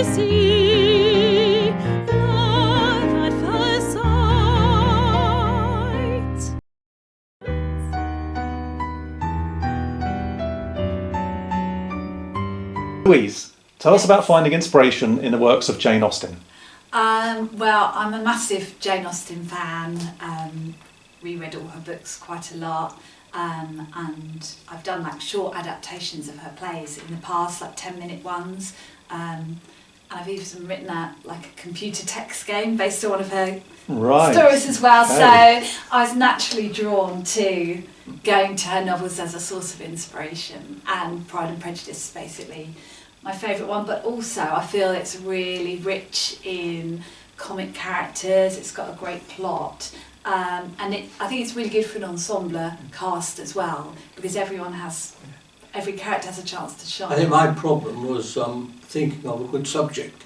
to see love at first sight. Louise, tell us about finding inspiration in the works of Jane Austen. Well, I'm a massive Jane Austen fan. Reread all her books quite a lot, and I've done like short adaptations of her plays in the past, like 10-minute ones. And I've even written a computer text game based on one of her stories as well. Okay. So I was naturally drawn to going to her novels as a source of inspiration, and Pride and Prejudice is basically my favourite one. But also I feel it's really rich in comic characters. It's got a great plot, and I think it's really good for an ensemble cast as well, because every character has a chance to shine. I think my problem was thinking of a good subject,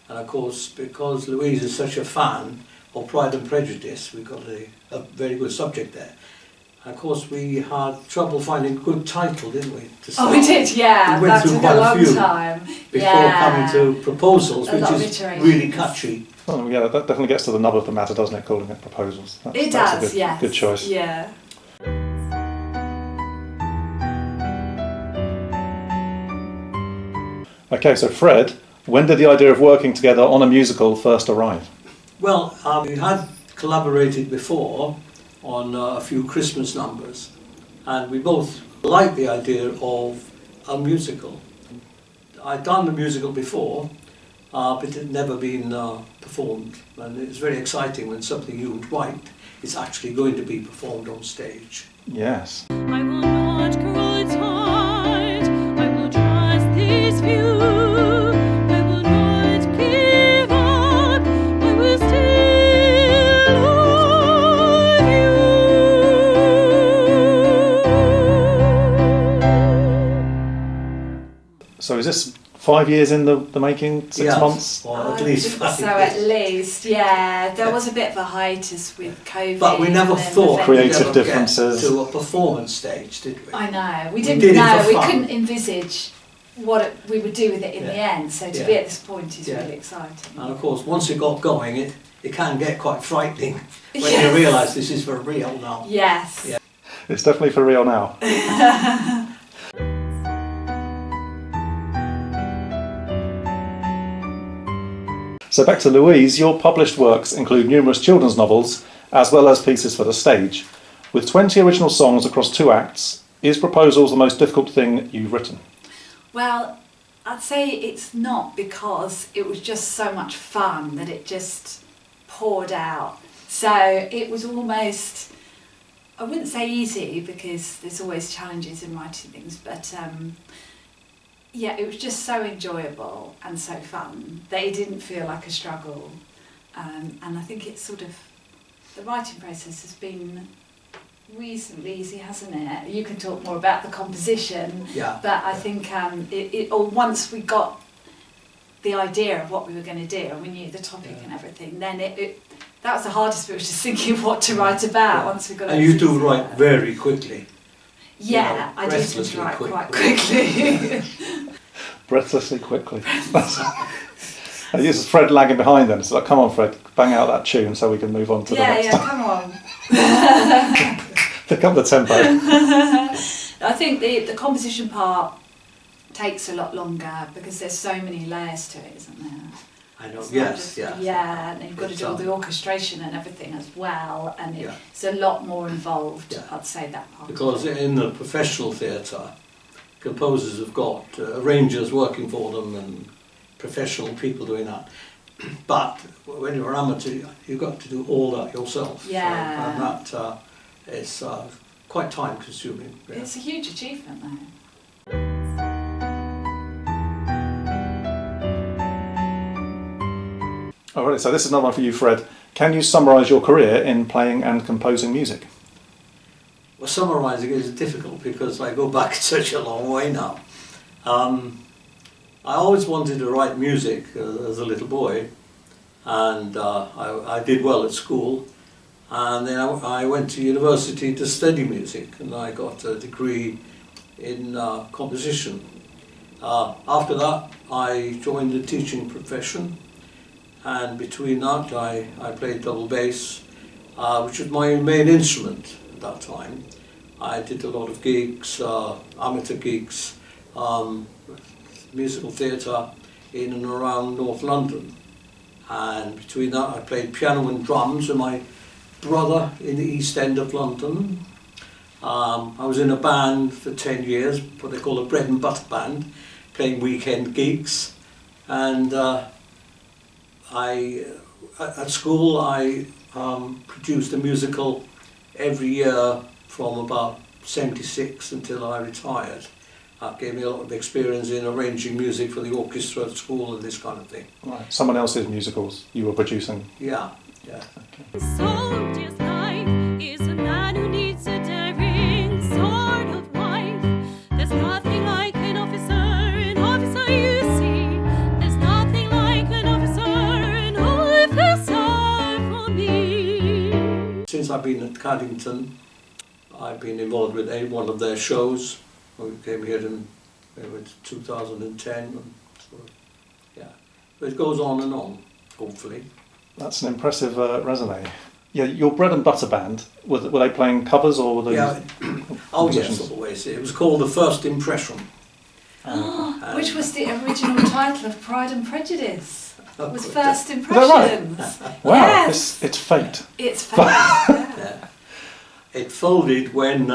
and of course because Louise is such a fan of Pride and Prejudice, we got a very good subject there. And of course we had trouble finding a good title, didn't we? Oh, we did, yeah. We went through quite a few time before coming to Proposals, A lot which of is iterations. really catchy. Oh, yeah, that definitely gets to the nub of the matter, doesn't it, calling it Proposals? It that's does, a yes. good choice. Yeah. Okay, so Fred, when did the idea of working together on a musical first arrive? Well, we had collaborated before on a few Christmas numbers, and we both liked the idea of a musical. I'd done the musical before, but it had never been performed, and it's very exciting when something you write is actually going to be performed on stage. Yes. I will not grow tired, I will trust this view, I will not give up, I will still love you. So is this 5 years in the making, 6 Yes, months? or I at least think 5 so, years. at least, yeah. There was a bit of a hiatus with COVID. But we never and then thought the Creative we'd ever get differences. to a performance stage, did we? I know. We We didn't did it know. for We fun. couldn't envisage what we would do with it in the end. So to be Yeah. at this point is Yeah. really exciting. And of course, once it got going, it can get quite frightening when Yes. you realise this is for real now. Yes. Yeah. It's definitely for real now. So back to Louise, your published works include numerous children's novels as well as pieces for the stage. With 20 original songs across 2 acts, is Proposals the most difficult thing you've written? Well, I'd say it's not, because it was just so much fun that it just poured out. So it was almost, I wouldn't say easy, because there's always challenges in writing things, but yeah, it was just so enjoyable and so fun that it didn't feel like a struggle. And I think it's sort of, the writing process has been reasonably easy, hasn't it? You can talk more about the composition, Yeah. but I think once we got the idea of what we were going to do and we knew the topic and everything, then that was the hardest bit, was just thinking of what to write about. Yeah. Once we got And you do write very quickly. Yeah, you know, I do tend to breathlessly write quick. quite quickly. Breathlessly quickly. This is Fred lagging behind then. It's like, come on Fred, bang out that tune so we can move on to the next yeah, come on. Pick up the tempo. I think the composition part takes a lot longer, because there's so many layers to it, isn't there? I know, It's not yes, just- yes. Yeah, and you've got to do all the orchestration and everything as well, and it's a lot more involved, Yeah. I'd say, that part. Because in the professional theatre, composers have got arrangers working for them and professional people doing that. But when you're an amateur, you've got to do all that yourself. Yeah. And that is quite time consuming. Yeah. It's a huge achievement, though. Alright, so this is another one for you, Fred. Can you summarise your career in playing and composing music? Well, summarising is difficult because I go back such a long way now. I always wanted to write music as a little boy, and I did well at school, and then I went to university to study music, and I got a degree in composition. After that, I joined the teaching profession, and between that I played double bass, which was my main instrument at that time. I did a lot of gigs, amateur gigs, musical theatre in and around North London. And between that I played piano and drums with my brother in the East End of London. I was in a band for 10 years, what they call a bread and butter band, playing weekend gigs. And at school I produced a musical every year from about 76 until I retired. That gave me a lot of experience in arranging music for the orchestra at school and this kind of thing. Right. Someone else's musicals you were producing? Yeah, yeah. Okay. Soldier's life is a man who needs a daring sort of wife. There's nothing like an officer you see. There's nothing like an officer for me. Since I've been at Caddington, I've been involved with one of their shows. We came here in 2010, and so, yeah. But it goes on and on, hopefully. That's an impressive resume. Yeah, your bread and butter band, were they playing covers or were they? Yeah. Oh musicians? yes, always. It was called The First Impression. Which was the original title of Pride and Prejudice. It was First Is that right? Impressions. Wow, Yes. it's fate. It's fabulous. Yeah. Yeah. It folded when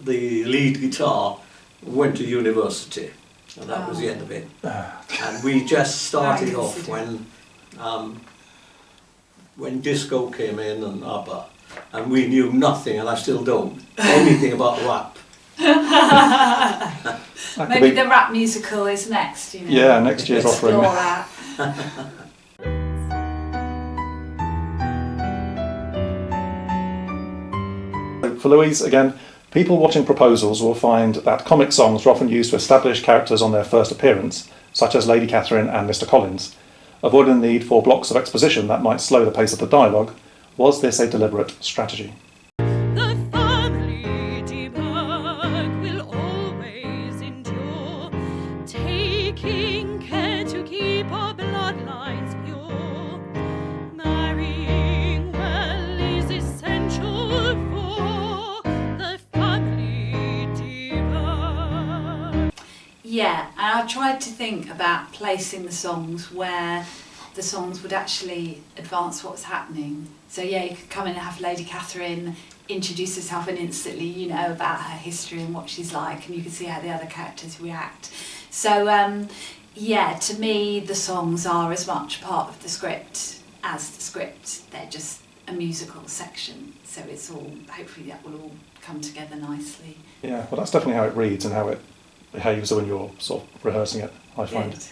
the lead guitar went to university, and that was the end of it. And we just started Very off considerate. when disco came in and ABBA, and we knew nothing, and I still don't, anything about rap. That could Maybe be- the rap musical is next, you know. Yeah, next year's Explore offering. that. For Louise, again, people watching proposals will find that comic songs are often used to establish characters on their first appearance, such as Lady Catherine and Mr. Collins. Avoiding the need for blocks of exposition that might slow the pace of the dialogue, was this a deliberate strategy? The family debug will always endure, taking care to keep our bloodlines pure. Marrying well is essential for the family debug. Yeah, and I tried to think about placing the songs where the songs would actually advance what was happening. So yeah, you could come in and have Lady Catherine introduce herself, and instantly you know about her history and what she's like, and you can see how the other characters react. So yeah, to me the songs are as much part of the script as the script. They're just a musical section, so it's all, hopefully that will all come together nicely. Yeah, well, that's definitely how it reads and how it behaves when you're sort of rehearsing it, I find. Good.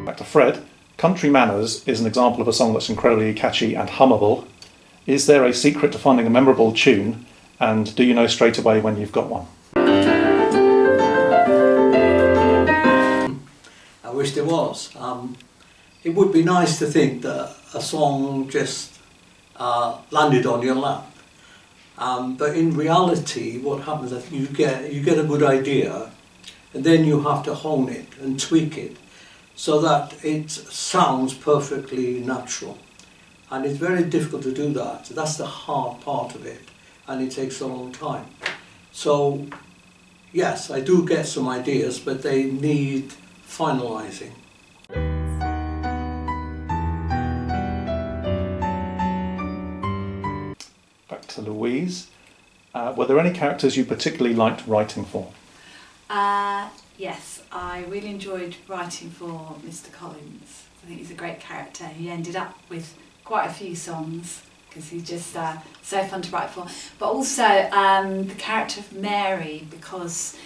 Back to Fred. Country Manners is an example of a song that's incredibly catchy and hummable. Is there a secret to finding a memorable tune, and do you know straight away when you've got one? I wish there was. It would be nice to think that a song just landed on your lap. But in reality, what happens is that you get a good idea, and then you have to hone it and tweak it so that it sounds perfectly natural. And it's very difficult to do that. That's the hard part of it, and it takes a long time. So yes, I do get some ideas, but they need finalising. Back to Louise. Were there any characters you particularly liked writing for? Yes, I really enjoyed writing for Mr. Collins. I think he's a great character. He ended up with quite a few songs because he's just so fun to write for. But also the character of Mary, because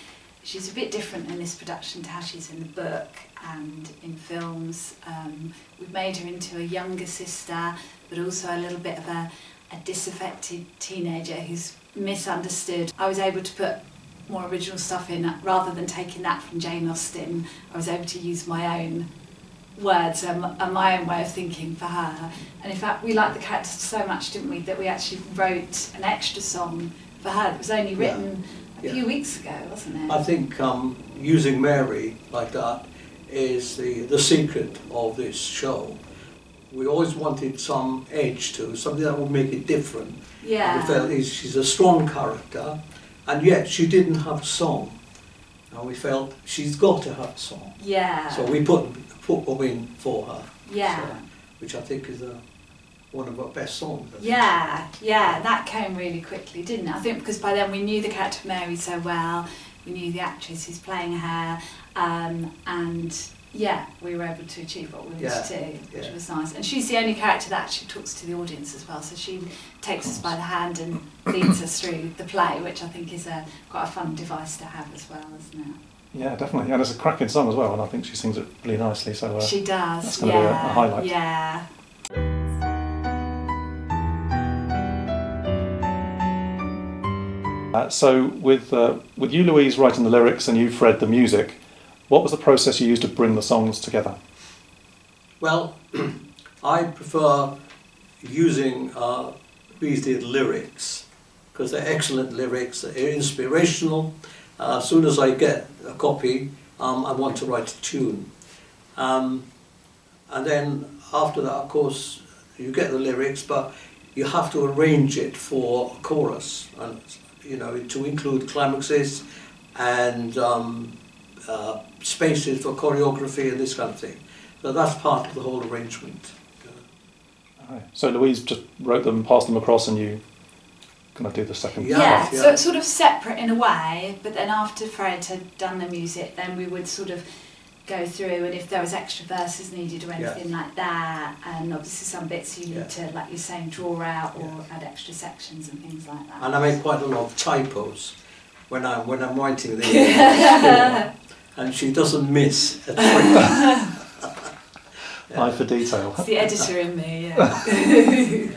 she's a bit different in this production to how she's in the book and in films. We've made her into a younger sister, but also a little bit of a disaffected teenager who's misunderstood. I was able to put more original stuff in rather than taking that from Jane Austen. I was able to use my own words and my own way of thinking for her. And in fact, we liked the characters so much, didn't we, that we actually wrote an extra song for her. It was only written a Yeah. few weeks ago, wasn't it? I think using Mary like that is the secret of this show. We always wanted some edge to, something that would make it different. Yeah. We felt she's a strong character, and yet she didn't have a song. And we felt she's got to have a song. Yeah. So we put them in for her. Yeah. So, which I think is one of our best songs. I think. Yeah, that came really quickly, didn't it? I think because by then we knew the character of Mary so well, we knew the actress who's playing her, and yeah, we were able to achieve what we wanted to, which was nice. And she's the only character that actually talks to the audience as well, so she takes us by the hand and leads us through the play, which I think is quite a fun device to have as well, isn't it? Yeah, definitely. And it's a cracking song as well, and I think she sings it really nicely. So She does, that's going to be a highlight. Yeah. So with you, Louise, writing the lyrics and you, Fred, the music, what was the process you used to bring the songs together? Well, I prefer using Louise did lyrics because they're excellent lyrics, they're inspirational. As soon as I get a copy, I want to write a tune. And then after that, of course, you get the lyrics, but you have to arrange it for a chorus, and to include climaxes and spaces for choreography and this kind of thing. So that's part of the whole arrangement. Right. So Louise just wrote them, passed them across, and you kind of do the second Yeah, part. so it's sort of separate in a way, but then after Fred had done the music, then we would sort of go through, and if there was extra verses needed or anything like that, and obviously some bits you need to, like you're saying, draw out or add extra sections and things like that. And I make quite a lot of typos when I'm writing the score, and she doesn't miss a trick. Eye for detail. It's the editor in me, yeah.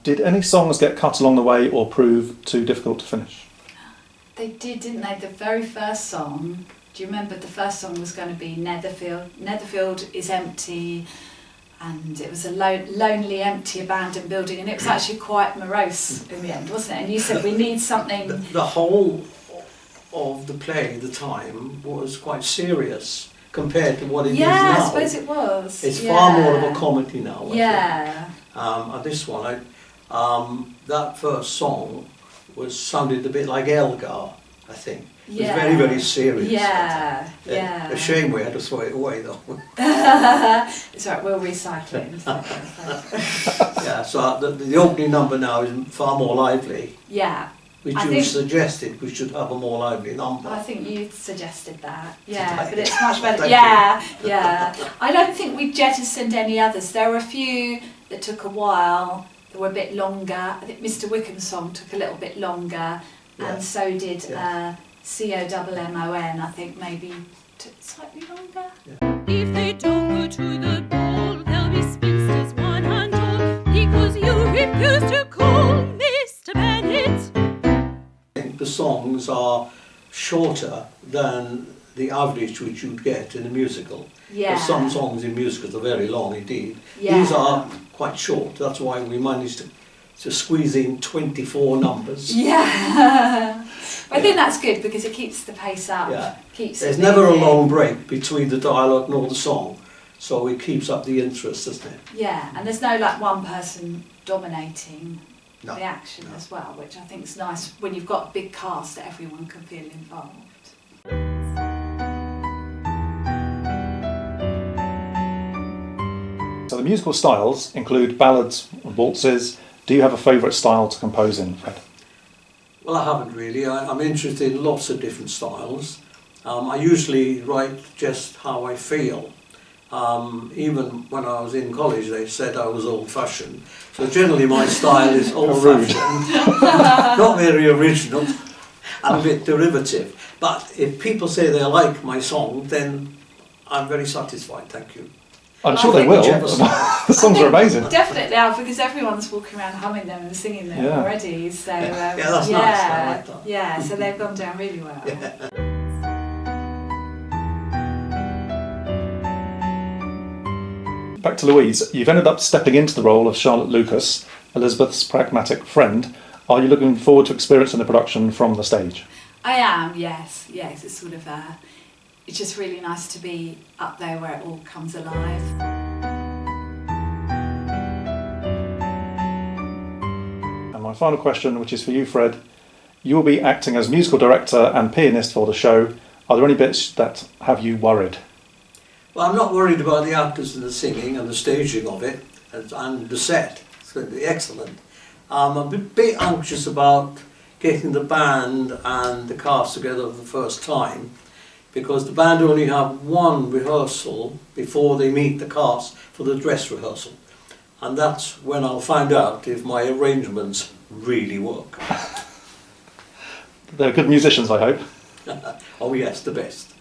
Did any songs get cut along the way or prove too difficult to finish? They did, didn't they? The very first song, do you remember the first song was going to be Netherfield? Netherfield is empty, and it was a lonely, empty, abandoned building, and it was actually quite morose in the end, wasn't it? And you said we need something... The whole of the play at the time was quite serious compared to what it is now. Yeah, I suppose it was. It's far more of a comedy now, I Yeah. think. And this one, that first song sounded a bit like Elgar, I think. It was very, very serious. Yeah, A shame we had to throw it away though. It's all right, we'll recycle it. Yeah, so the opening number now is far more lively, Yeah. which I you think- suggested we should have a more lively number. I think you suggested that, yeah, but it's much better. Thank Yeah. I don't think we jettisoned any others. There were a few that took a while, that were a bit longer. I think Mr. Wickham's song took a little bit longer, and so did COMMON, I think maybe took slightly longer. If they don't go to the ball, they'll be spinsters one and all, because you refuse to call Mr. Bennet. I think the songs are shorter than the average which you'd get in a musical. Yeah. Because some songs in musicals are very long indeed. Yeah. These are quite short, that's why we managed to squeeze in 24 numbers. Yeah. I think that's good because it keeps the pace up. Yeah. Keeps There's it never a moving. long break between the dialogue nor the song, so it keeps up the interest, doesn't it? Yeah, and there's no like one person dominating No, the action no. as well, which I think is nice when you've got a big cast that everyone can feel involved. So the musical styles include ballads and waltzes. Do you have a favourite style to compose in, Fred? Well, I haven't really. I'm interested in lots of different styles. I usually write just how I feel. Even when I was in college, they said I was old-fashioned. So generally my style is old-fashioned, not very original, and a bit derivative. But if people say they like my song, then I'm very satisfied, thank you. I'm I sure they think will. whichever The songs are amazing. Definitely are, because everyone's walking around humming them and singing them Yeah. already. So that's nice, I like that. Yeah, so they've gone down really well. back to Louise. You've ended up stepping into the role of Charlotte Lucas, Elizabeth's pragmatic friend. Are you looking forward to experiencing the production from the stage? I am, yes. It's sort of it's just really nice to be up there where it all comes alive. And my final question, which is for you, Fred. You will be acting as musical director and pianist for the show. Are there any bits that have you worried? Well, I'm not worried about the actors and the singing and the staging of it and the set. It's going to be excellent. I'm a bit anxious about getting the band and the cast together for the first time, because the band only have one rehearsal before they meet the cast for the dress rehearsal. And that's when I'll find out if my arrangements really work. They're good musicians, I hope. Oh yes, the best.